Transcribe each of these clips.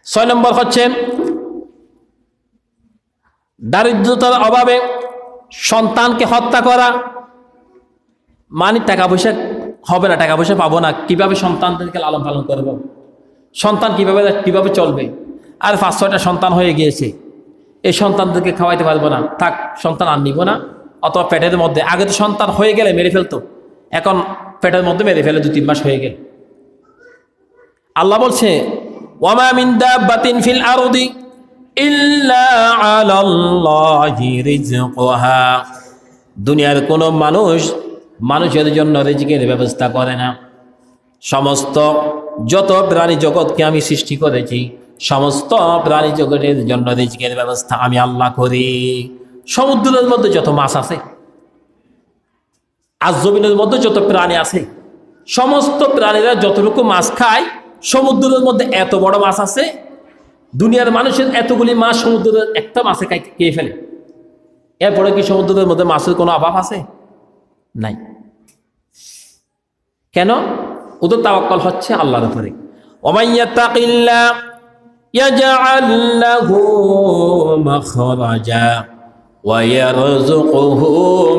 6 নম্বর হচ্ছে দারিদ্রতার অভাবে সন্তানকে হত্যা করা, মানে টাকা পয়সা হবে না, টাকা পয়সা পাবো না, কিভাবে সন্তানদেরকে লালন পালন করবো, সন্তান কিভাবে চলবে, আর 5-6টা সন্তান হয়ে গিয়েছে, এই সন্তানদেরকে খাওয়াইতে পারবো না, থাক সন্তান আর নিব না। অথবা পেটের মধ্যে, আগে তো সন্তান হয়ে গেলে মেরে ফেলতো, এখন পেটের মধ্যে মেরে ফেলে 2-3 মাস হয়ে গেল। আল্লাহ বলছে ওয়ামা মিন দাব্বাতিন ফিল আরদি ইল্লা আলাল্লাহি রিজকুহা, দুনিয়ার কোনো মানুষের জন্য রিজিকের ব্যবস্থা করে না। সমস্ত যত প্রাণী জগৎকে আমি সৃষ্টি করেছি, সমস্ত প্রাণী জগতের জন্য রিজিকের ব্যবস্থা আমি আল্লাহ করি। সমুদ্রের মধ্যে যত মাছ আছে, আর জমিনের মধ্যে যত প্রাণী আছে, সমস্ত প্রাণীরা যতটুকু মাছ খায়, সমুদ্রের মধ্যে এত বড় মাছ আছে, দুনিয়ার মানুষের এতগুলি মাছ সমুদ্রের একটা মাছে খেয়ে ফেলে। এরপরে কি সমুদ্রের মধ্যে মাছের কোনো অভাব আছে? নাই। কেন? ওদের তাওয়াক্কুল হচ্ছে আল্লাহর উপরে। ওমান ইয়াত্তাকিল্লাহ ইয়াজআল লাহু মাখরাজা ওয়া ইয়ারযুকুহু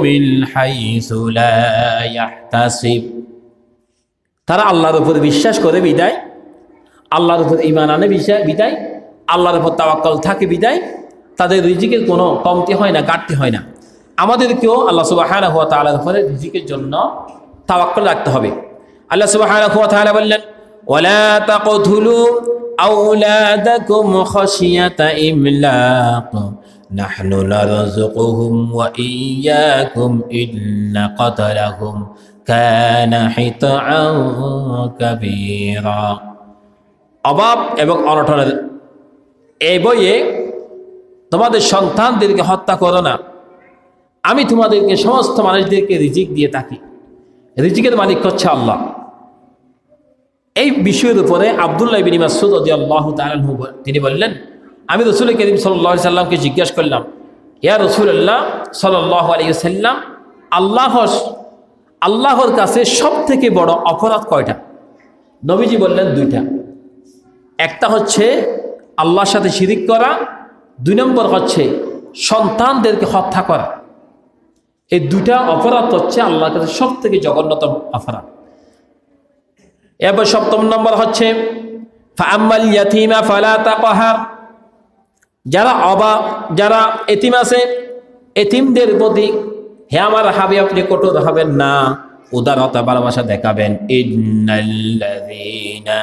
মিন হাইসু লা ইয়াহতাসিব। তারা আল্লাহর উপর বিশ্বাস করে বিদায়, আল্লাহর উপর ঈমান আনে বিদায়, আল্লাহর উপর তাওয়াক্কুল থাকে বিদায় তাদের রিজিকের কোনো কমতি হয় না, ঘাটতি হয় না। আমাদেরকেও আল্লাহ সুবহানাহু ওয়া তাআলার উপরে রিজিকের জন্য তাওয়াক্কুল রাখতে হবে। আল্লাহ সুবহানাহু ওয়া তাআলা বললেন ওয়ালা তাকতুলু আওলাদাকুম খাশিয়াতা ইমলাক নাহনু নারযুকুহুম ওয়া ইয়্যাকুম ইন্না কাতলাহুম কানা হিতআন কাবীরা। অভাব এবং অনটনের এই বইয়ে তোমাদের সন্তানদেরকে হত্যা করো না, আমি তোমাদেরকে সমস্ত মানুষদেরকে রিজিক দিয়ে থাকি, রিজিকের মালিক হচ্ছে আল্লাহ। এই বিষয়ের উপরে আব্দুল্লাহ ইবনে মাসউদ রাদিয়াল্লাহু তাআলা আনহু তিনি বললেন, আমি রাসূল করিম সাল্লাল্লাহু আলাইহি সাল্লামকে জিজ্ঞাসা করলাম, ইয়া রাসূলুল্লাহ সাল্লাল্লাহু আলাইহি ওয়াসাল্লাম, আল্লাহর কাছে সবথেকে বড় অপরাধ কয়টা? নবীজি বললেন 2টা। একটা হচ্ছে আল্লাহর সাথে শিরিক করা, 2 নম্বর হচ্ছে সন্তানদেরকে হত্যা করা। এই 2টা অপরাধ হচ্ছে আল্লাহর কাছে সবথেকে জঘন্যতম অপরাধ। এরপর 7 নম্বর হচ্ছে ফাআম্মাল ইয়াতীমা ফালা তাকহার, যারা এতিম আছে, এতিমদের প্রতি হে আমার হাবিব আপনি কঠোর হবেন না, উদারতা ভালোবাসা দেখাবেন। ইন্নাল্লাযীনা